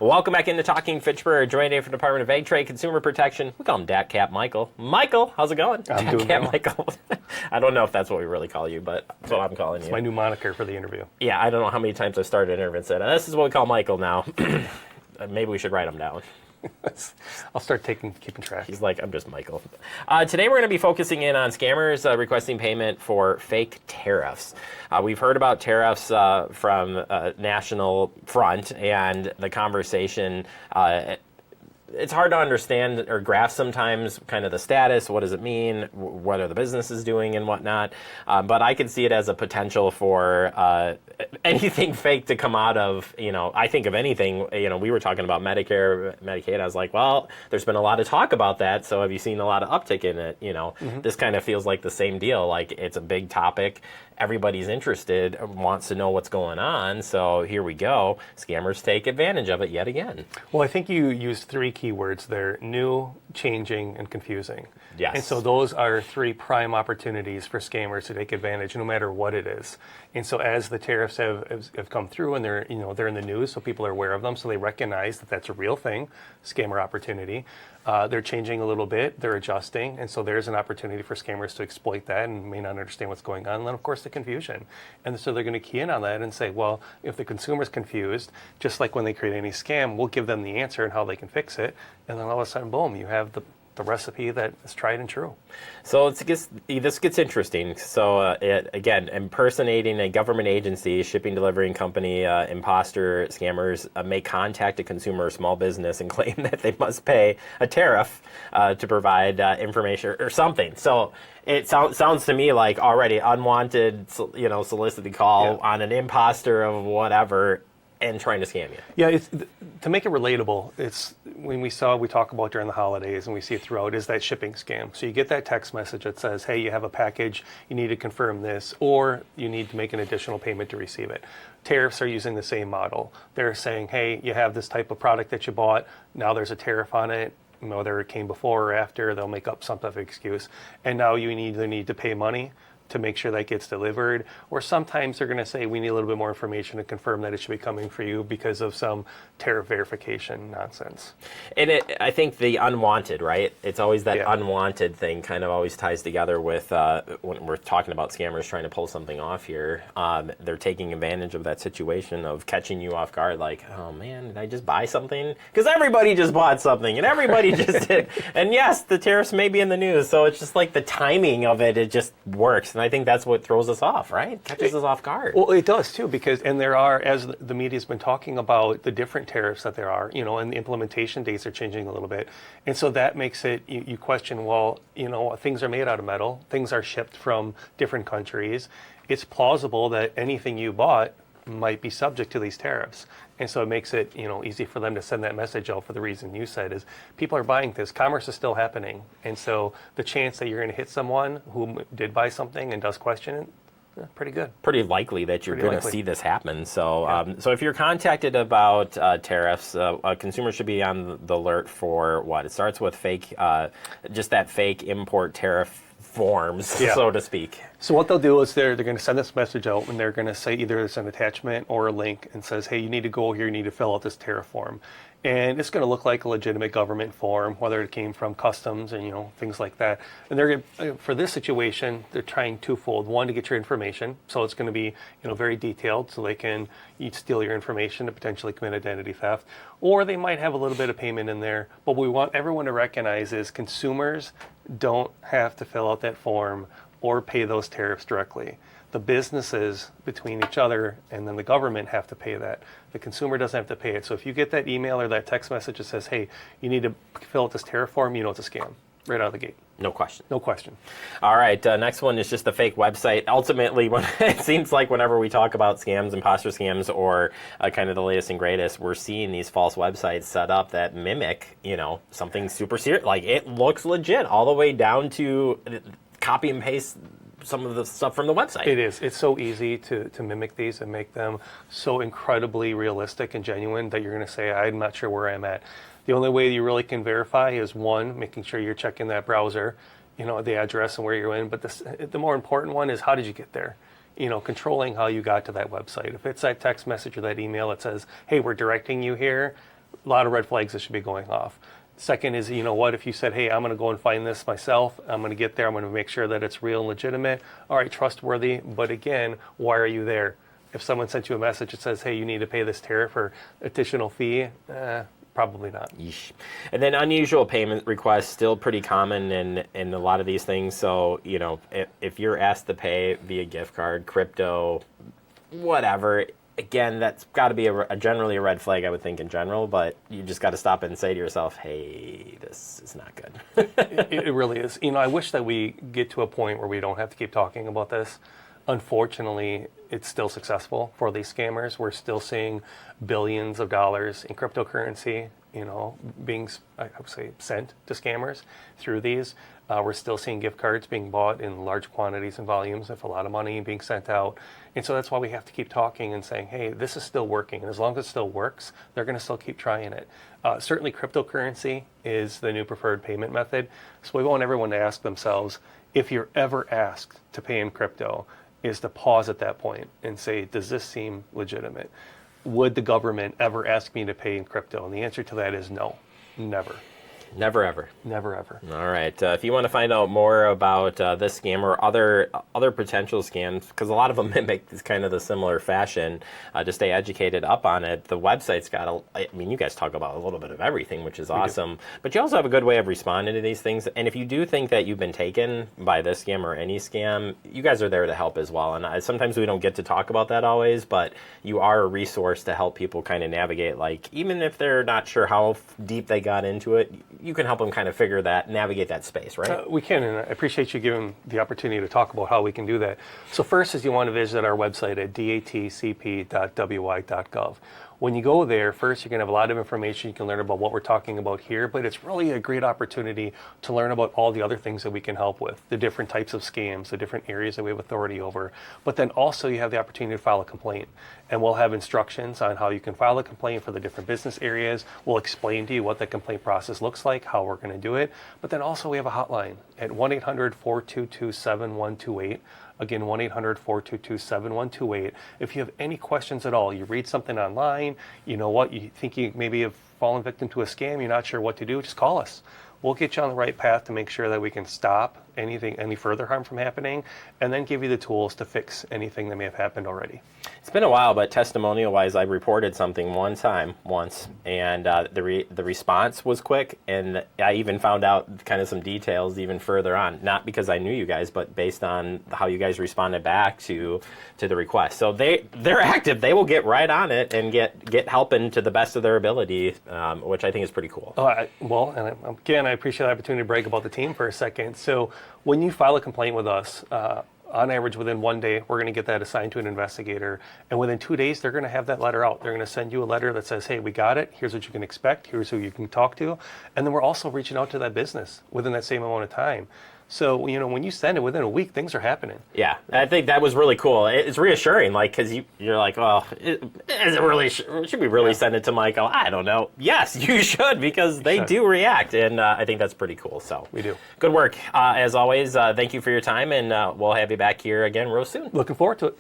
Welcome back into Talking Fitchburg. Joining today from the Department of Ag Trade Consumer Protection. We call him DATCP Michael. Michael, how's it going? I'm doing well. Michael. I don't know if that's what we really call you, but that's what I'm calling you. It's my new moniker for the interview. Yeah, I don't know how many times I've started an interview and said, this is what we call Michael now. Maybe we should write him down. I'll start keeping track. He's like, I'm just Michael. Today we're going to be focusing in on scammers requesting payment for fake tariffs. We've heard about tariffs from national front, and the conversation, it's hard to understand or grasp sometimes kind of the status, what does it mean, what are the businesses doing and whatnot. But I could see it as a potential for anything fake to come out of, I think of anything, we were talking about Medicare, Medicaid. I was like, well, there's been a lot of talk about that. So have you seen a lot of uptick in it? This kind of feels like the same deal. Like it's a big topic. Everybody's interested, wants to know what's going on. So here we go. Scammers take advantage of it yet again. Well, I think you used three keywords there: new, changing, and confusing. Yes. And so those are three prime opportunities for scammers to take advantage, no matter what it is. And so as the tariffs have come through and they're in the news, so people are aware of them, so they recognize that that's a real thing, scammer opportunity. They're changing a little bit, they're adjusting, and so there's an opportunity for scammers to exploit that and may not understand what's going on. And then, of course, the confusion. And so they're going to key in on that and say, well, if the consumer's confused, just like when they create any scam, we'll give them the answer and how they can fix it. And then all of a sudden, boom, you have the recipe that is tried and true. So this gets interesting. So again, impersonating a government agency, shipping, delivering company, imposter scammers may contact a consumer or small business and claim that they must pay a tariff to provide information or something. So it sounds to me like already unwanted, solicited call on an imposter of whatever, and trying to scam you. Yeah, to make it relatable, it's when we talk about during the holidays and we see it throughout, is that shipping scam. So you get that text message that says, hey, you have a package, you need to confirm this, or you need to make an additional payment to receive it. Tariffs are using the same model. They're saying, hey, you have this type of product that you bought, now there's a tariff on it, whether it came before or after, they'll make up some type of excuse, and now you either need to pay money to make sure that gets delivered, or sometimes they're going to say we need a little bit more information to confirm that it should be coming for you because of some tariff verification nonsense. And I think the unwanted, right? It's always that unwanted thing kind of always ties together with when we're talking about scammers trying to pull something off here. They're taking advantage of that situation of catching you off guard, like, oh man, did I just buy something? Because everybody just bought something and everybody just did. And yes, the tariffs may be in the news, so it's just like the timing of it just works. And I think that's what throws us off, right? Catches us off guard. Well, it does too, because, and there are, as the media's been talking about the different tariffs that there are, and the implementation dates are changing a little bit. And so that makes it, you question, well, things are made out of metal, things are shipped from different countries. It's plausible that anything you bought might be subject to these tariffs. And so it makes it, easy for them to send that message out for the reason you said, is people are buying this. Commerce is still happening. And so the chance that you're going to hit someone who did buy something and does question it, pretty good. Pretty likely that you're going to see this happen. So, so if you're contacted about tariffs, a consumer should be on the alert for what? It starts with fake, just that fake import tariff forms, so to speak. So what they'll do is they're going to send this message out, and they're going to say either it's an attachment or a link and says, hey, you need to go here, you need to fill out this tariff form. And it's going to look like a legitimate government form, whether it came from customs and, things like that. And they're going, for this situation, they're trying twofold. One, to get your information. So it's going to be, very detailed, so they can steal your information to potentially commit identity theft. Or they might have a little bit of payment in there. But what we want everyone to recognize is consumers don't have to fill out that form or pay those tariffs directly. The businesses between each other and then the government have to pay that. The consumer doesn't have to pay it. So if you get that email or that text message that says, hey, you need to fill out this tariff form, it's a scam right out of the gate. No question. No question. All right, next one is just a fake website. Ultimately, it seems like whenever we talk about scams, imposter scams, or kind of the latest and greatest, we're seeing these false websites set up that mimic, something super serious. Like, it looks legit all the way down to copy and paste some of the stuff from the website. It is. It's so easy to mimic these and make them so incredibly realistic and genuine that you're going to say, I'm not sure where I'm at. The only way you really can verify is, one, making sure you're checking that browser, the address and where you're in. But the more important one is, how did you get there? Controlling how you got to that website. If it's that text message or that email that says, hey, we're directing you here, a lot of red flags that should be going off. Second is, you know what, if you said, hey, I'm going to go and find this myself, I'm going to get there, I'm going to make sure that it's real and legitimate, all right, trustworthy, but again, why are you there? If someone sent you a message that says, hey, you need to pay this tariff or additional fee, probably not. Yeesh. And then unusual payment requests, still pretty common in a lot of these things. So, you know, if you're asked to pay via gift card, crypto, whatever, again, that's got to be generally a red flag, I would think, in general, but you just got to stop and say to yourself, hey, this is not good. It really is. You know, I wish that we get to a point where we don't have to keep talking about this. Unfortunately, it's still successful for these scammers. We're still seeing billions of dollars in cryptocurrency, you know, being, I would say, sent to scammers through these. We're still seeing gift cards being bought in large quantities and volumes, if a lot of money being sent out. And so that's why we have to keep talking and saying, hey, this is still working. And as long as it still works, they're going to still keep trying it. Certainly cryptocurrency is the new preferred payment method. So we want everyone to ask themselves, if you're ever asked to pay in crypto, is to pause at that point and say, does this seem legitimate? Would the government ever ask me to pay in crypto? And the answer to that is no, never. Never, ever. Never, ever. All right. If you want to find out more about this scam or other potential scams, because a lot of them mimic this kind of the similar fashion, to stay educated up on it, the website's got I mean, you guys talk about a little bit of everything, which is awesome. But you also have a good way of responding to these things. And if you do think that you've been taken by this scam or any scam, you guys are there to help as well. And sometimes we don't get to talk about that always, but you are a resource to help people kind of navigate, like, even if they're not sure how deep they got into it, you can help them kind of navigate that space, right? We can, and I appreciate you giving the opportunity to talk about how we can do that. So first is you want to visit our website at datcp.wy.gov. When you go there, first you're going to have a lot of information. You can learn about what we're talking about here, but it's really a great opportunity to learn about all the other things that we can help with, the different types of scams, the different areas that we have authority over. But then also you have the opportunity to file a complaint. And we'll have instructions on how you can file a complaint for the different business areas. We'll explain to you what the complaint process looks like, how we're going to do it. But then also we have a hotline at 1-800-422-7128. Again, 1-800-422-7128. If you have any questions at all, you read something online, you know what, you think you maybe have fallen victim to a scam, you're not sure what to do, just call us. We'll get you on the right path to make sure that we can stop any further harm from happening, and then give you the tools to fix anything that may have happened already. It's been a while, but testimonial-wise, I reported something once, and the response was quick, and I even found out kind of some details even further on, not because I knew you guys, but based on how you guys responded back to the request. So they're active. They will get right on it and get helping to the best of their ability, which I think is pretty cool. I appreciate the opportunity to brag about the team for a second. So when you file a complaint with us, on average, within 1 day, we're going to get that assigned to an investigator. And within 2 days, they're going to have that letter out. They're going to send you a letter that says, hey, we got it. Here's what you can expect. Here's who you can talk to. And then we're also reaching out to that business within that same amount of time. So, you know, when you send it within a week, things are happening. Yeah, I think that was really cool. It's reassuring, like, because you're like, well, should we really send it to Michael? I don't know. Yes, you should, because they do react, and I think that's pretty cool. So we do. Good work. As always, thank you for your time, and we'll have you back here again real soon. Looking forward to it.